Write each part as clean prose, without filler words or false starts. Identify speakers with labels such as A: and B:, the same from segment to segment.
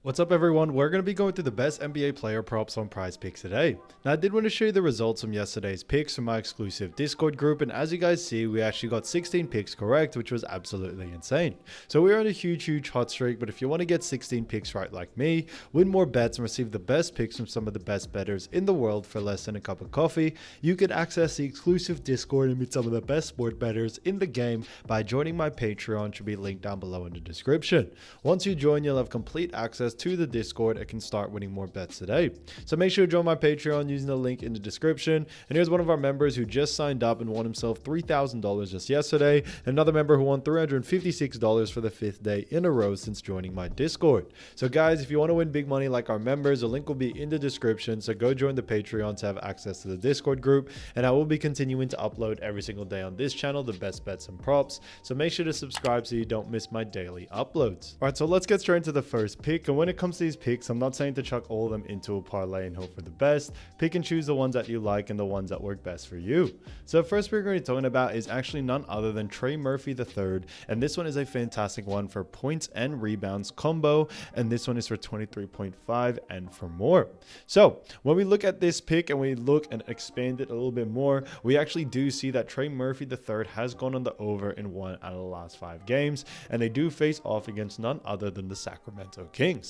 A: What's up everyone, we're going to be going through the best NBA player props on Prizepicks today. Now I did want to show you the results from yesterday's picks from my exclusive Discord group, and as you guys see, we actually got 16 picks correct, which was absolutely insane. So we're on a huge hot streak, but if you want to get 16 picks right like me, win more bets and receive the best picks from some of the best bettors in the world for less than a cup of coffee, you can access the exclusive Discord and meet some of the best sport bettors in the game by joining my Patreon, which will be linked down below in the description. Once you join, you'll have complete access to the Discord and can start winning more bets today. So make sure to join my Patreon using the link in the description. And here's one of our members who just signed up and won himself $3,000 just yesterday. Another member who won $356 for the 5th day in a row since joining my Discord. So guys, if you want to win big money like our members, the link will be in the description. So go join the Patreon to have access to the Discord group. And I will be continuing to upload every single day on this channel the best bets and props. So make sure to subscribe so you don't miss my daily uploads. All right, so let's get straight into the first pick. And when it comes to these picks, I'm not saying to chuck all of them into a parlay and hope for the best. Pick and choose the ones that you like and the ones that work best for you. So the first we're going to be talking about is actually none other than Trey Murphy III, and this one is a fantastic one for points and rebounds combo, and this one is for 23.5 and for more. So when we look at this pick and we look and expand it a little bit more, we actually do see that Trey Murphy III has gone on the over in 1 out of the last 5 games, and they do face off against none other than the Sacramento Kings.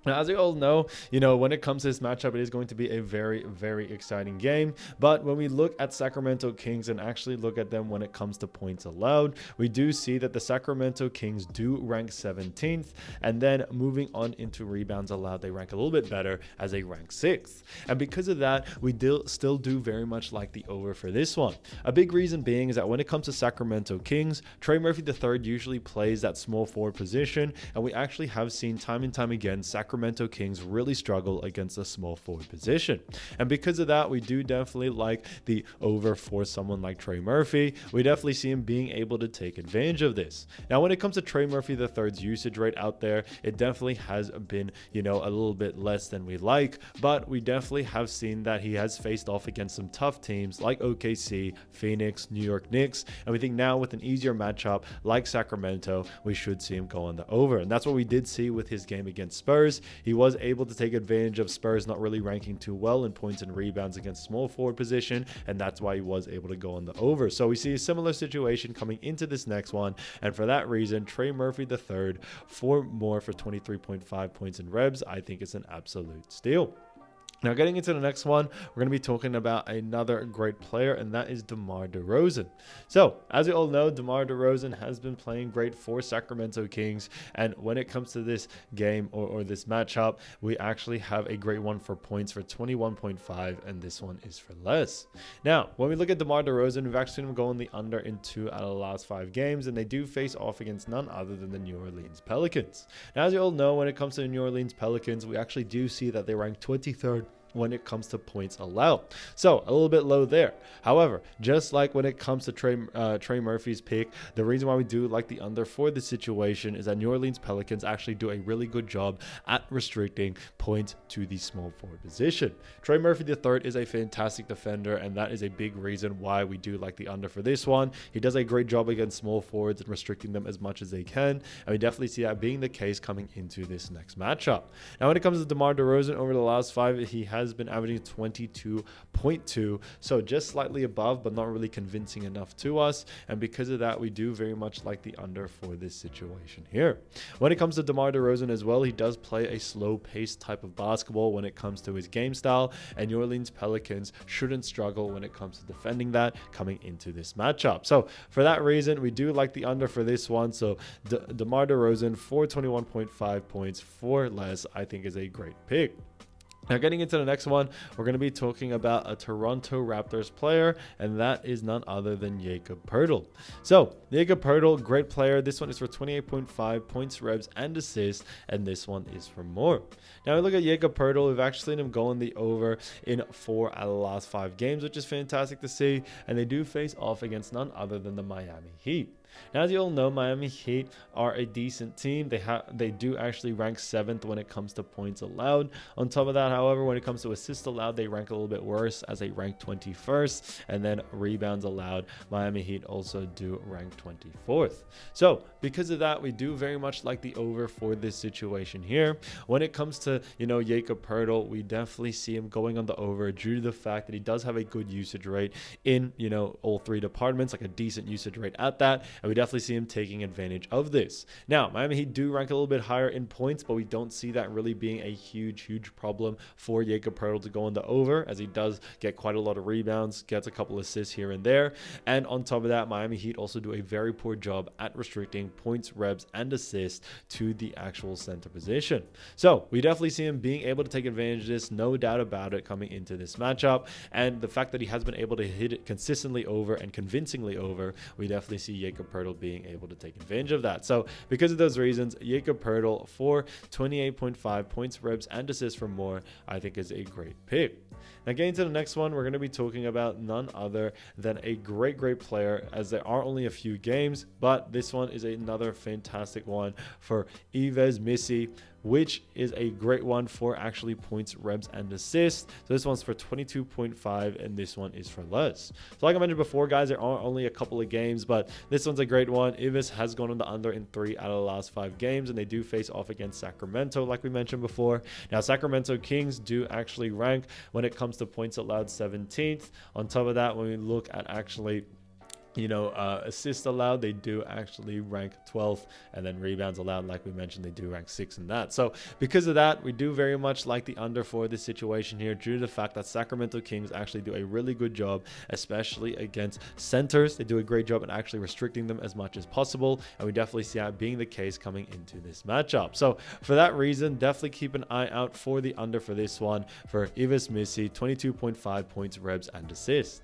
A: Now, as you all know, when it comes to this matchup, it is going to be a very exciting game. But when we look at Sacramento Kings and actually look at them when it comes to points allowed, we do see that the Sacramento Kings do rank 17th. And then moving on into rebounds allowed, they rank a little bit better as they rank 6th. And because of that, we still do very much like the over for this one. A big reason being is that when it comes to Sacramento Kings, Trey Murphy III usually plays that small forward position. And we actually have seen time and time again, Sacramento Kings really struggle against the small forward position. And because of that, we do definitely like the over for someone like Trey Murphy. We definitely see him being able to take advantage of this. Now, when it comes to Trey Murphy III's usage rate out there, it definitely has been, a little bit less than we like, but we definitely have seen that he has faced off against some tough teams like OKC, Phoenix, New York Knicks, and we think now with an easier matchup like Sacramento, we should see him go on the over. And that's what we did see with his game against Spurs. He was able to take advantage of Spurs not really ranking too well in points and rebounds against small forward position, and that's why he was able to go on the over. So we see a similar situation coming into this next one, and for that reason, Trey Murphy III for more for 23.5 points and rebs, I think it's an absolute steal. Now, getting into the next one, we're going to be talking about another great player, and that is DeMar DeRozan. So, as you all know, DeMar DeRozan has been playing great for Sacramento Kings, and when it comes to this game or this matchup, we actually have a great one for points for 21.5, and this one is for less. Now, when we look at DeMar DeRozan, we've actually seen him go in the under in 2 out of the last 5 games, and they do face off against none other than the New Orleans Pelicans. Now, as you all know, when it comes to the New Orleans Pelicans, we actually do see that they rank 23rd when it comes to points allowed. So a little bit low there. However, just like when it comes to Trey Murphy's pick, the reason why we do like the under for this situation is that New Orleans Pelicans actually do a really good job at restricting points to the small forward position. Trey Murphy III is a fantastic defender, and that is a big reason why we do like the under for this one. He does a great job against small forwards and restricting them as much as they can, and we definitely see that being the case coming into this next matchup. Now, when it comes to DeMar DeRozan, over the last 5, he has been averaging 22.2, so just slightly above, but not really convincing enough to us. And because of that, we do very much like the under for this situation here. When it comes to DeMar DeRozan as well, he does play a slow-paced type of basketball when it comes to his game style, and New Orleans Pelicans shouldn't struggle when it comes to defending that coming into this matchup. So for that reason, we do like the under for this one. So DeMar DeRozan for 21.5 points for less, I think is a great pick. Now, getting into the next one, we're going to be talking about a Toronto Raptors player, and that is none other than Jakob Poeltl. So, Jakob Poeltl, great player. This one is for 28.5 points, rebs, and assists, and this one is for more. Now, we look at Jakob Poeltl. We've actually seen him go on the over in 4 out of the last 5 games, which is fantastic to see, and they do face off against none other than the Miami Heat. Now, as you all know, Miami Heat are a decent team. They do actually rank 7th when it comes to points allowed. On top of that, however, when it comes to assists allowed, they rank a little bit worse as they rank 21st. And then rebounds allowed, Miami Heat also do rank 24th. So because of that, we do very much like the over for this situation here. When it comes to, Jakob Poeltl, we definitely see him going on the over due to the fact that he does have a good usage rate in, all 3 departments, like a decent usage rate at that. And we definitely see him taking advantage of this. Now, Miami Heat do rank a little bit higher in points, but we don't see that really being a huge problem for Jakob Poeltl to go on the over, as he does get quite a lot of rebounds, gets a couple assists here and there. And on top of that, Miami Heat also do a very poor job at restricting points, rebs, and assists to the actual center position. So we definitely see him being able to take advantage of this, no doubt about it, coming into this matchup. And the fact that he has been able to hit it consistently over and convincingly over, we definitely see Jakob Poeltl being able to take advantage of that. So because of those reasons, Jakob Poeltl for 28.5 points, rebs, and assists for more, I think is a great pick. Now, getting to the next one, we're going to be talking about none other than a great player, as there are only a few games, but this one is another fantastic one for Yves Missi, which is a great one for actually points, rebs, and assists. So this one's for 22.5, and this one is for less. So like I mentioned before, guys, there are only a couple of games, but this one's a great one. Yves has gone on the under in 3 out of the last 5 games, and they do face off against Sacramento, like we mentioned before. Now, Sacramento Kings do actually rank when it comes to points allowed 17th. On top of that, when we look at actually assists allowed, they do actually rank 12th, and then rebounds allowed, like we mentioned, they do rank 6th in that. So because of that, we do very much like the under for this situation here, due to the fact that Sacramento Kings actually do a really good job, especially against centers. They do a great job at actually restricting them as much as possible, and we definitely see that being the case coming into this matchup. So for that reason, definitely keep an eye out for the under for this one for Yves Missi, 22.5 points, rebs, and assists.